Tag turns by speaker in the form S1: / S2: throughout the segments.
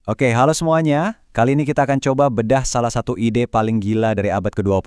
S1: Oke, halo semuanya. Kali ini kita akan coba bedah salah satu ide paling gila dari abad ke-20,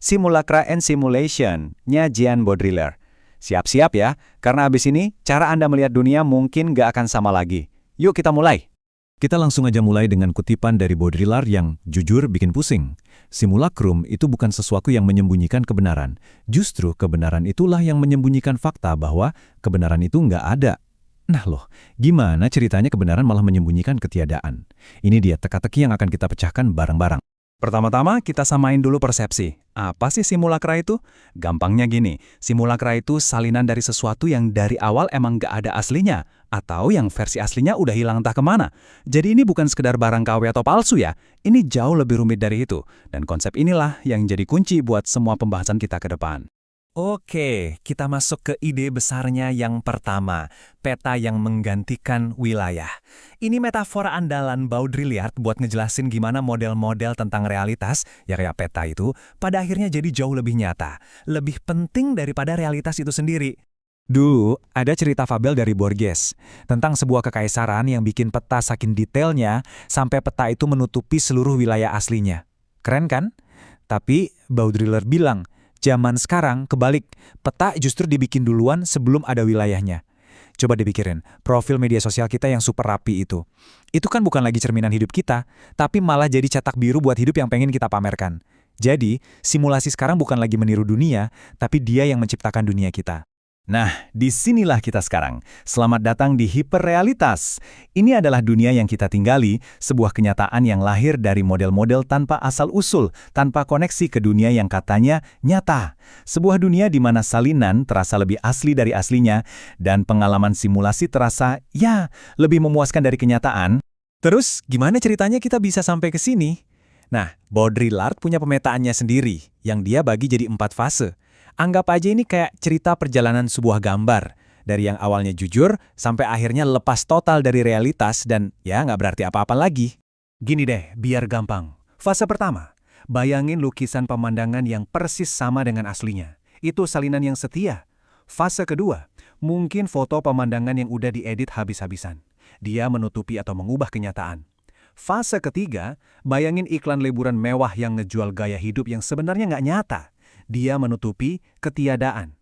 S1: Simulacra and Simulation-nya Jean Baudrillard. Siap-siap ya, karena abis ini cara Anda melihat dunia mungkin nggak akan sama lagi. Yuk kita mulai.
S2: Kita langsung aja mulai dengan kutipan dari Baudrillard yang jujur bikin pusing. Simulacrum itu bukan sesuatu yang menyembunyikan kebenaran. Justru kebenaran itulah yang menyembunyikan fakta bahwa kebenaran itu nggak ada. Nah loh, gimana ceritanya kebenaran malah menyembunyikan ketiadaan? Ini dia teka-teki yang akan kita pecahkan bareng-bareng.
S3: Pertama-tama kita samain dulu persepsi. Apa sih simulacra itu? Gampangnya gini, simulacra itu salinan dari sesuatu yang dari awal emang nggak ada aslinya, atau yang versi aslinya udah hilang entah kemana. Jadi ini bukan sekedar barang KW atau palsu ya, ini jauh lebih rumit dari itu. Dan konsep inilah yang jadi kunci buat semua pembahasan kita ke depan.
S4: Oke, kita masuk ke ide besarnya yang pertama, peta yang menggantikan wilayah. Ini metafora andalan Baudrillard buat ngejelasin gimana model-model tentang realitas, ya kayak peta itu, pada akhirnya jadi jauh lebih nyata, lebih penting daripada realitas itu sendiri.
S5: Dulu, ada cerita fabel dari Borges tentang sebuah kekaisaran yang bikin peta saking detailnya sampai peta itu menutupi seluruh wilayah aslinya. Keren kan? Tapi Baudrillard bilang, zaman sekarang kebalik, peta justru dibikin duluan sebelum ada wilayahnya. Coba dipikirin, profil media sosial kita yang super rapi itu. Itu kan bukan lagi cerminan hidup kita, tapi malah jadi cetak biru buat hidup yang pengen kita pamerkan. Jadi, simulasi sekarang bukan lagi meniru dunia, tapi dia yang menciptakan dunia kita.
S1: Nah, disinilah kita sekarang. Selamat datang di hiperrealitas. Ini adalah dunia yang kita tinggali, sebuah kenyataan yang lahir dari model-model tanpa asal-usul, tanpa koneksi ke dunia yang katanya nyata. Sebuah dunia di mana salinan terasa lebih asli dari aslinya, dan pengalaman simulasi terasa, ya, lebih memuaskan dari kenyataan.
S4: Terus, gimana ceritanya kita bisa sampai ke sini? Nah, Baudrillard punya pemetaannya sendiri, yang dia bagi jadi 4 fase. Anggap aja ini kayak cerita perjalanan sebuah gambar. Dari yang awalnya jujur, sampai akhirnya lepas total dari realitas dan ya nggak berarti apa-apa lagi.
S3: Gini deh, biar gampang. Fase pertama, bayangin lukisan pemandangan yang persis sama dengan aslinya. Itu salinan yang setia. Fase kedua, mungkin foto pemandangan yang udah diedit habis-habisan. Dia menutupi atau mengubah kenyataan. Fase ketiga, bayangin iklan liburan mewah yang ngejual gaya hidup yang sebenarnya nggak nyata. Dia menutupi ketiadaan.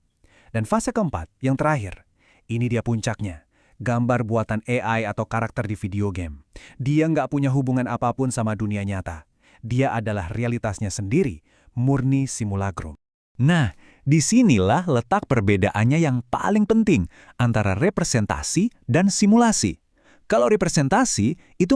S3: Dan fase keempat, yang terakhir, ini dia puncaknya. Gambar buatan AI atau karakter di video game. Dia nggak punya hubungan apapun sama dunia nyata. Dia adalah realitasnya sendiri, murni simulacrum.
S1: Nah, disinilah letak perbedaannya yang paling penting antara representasi dan simulasi. Kalau representasi, itu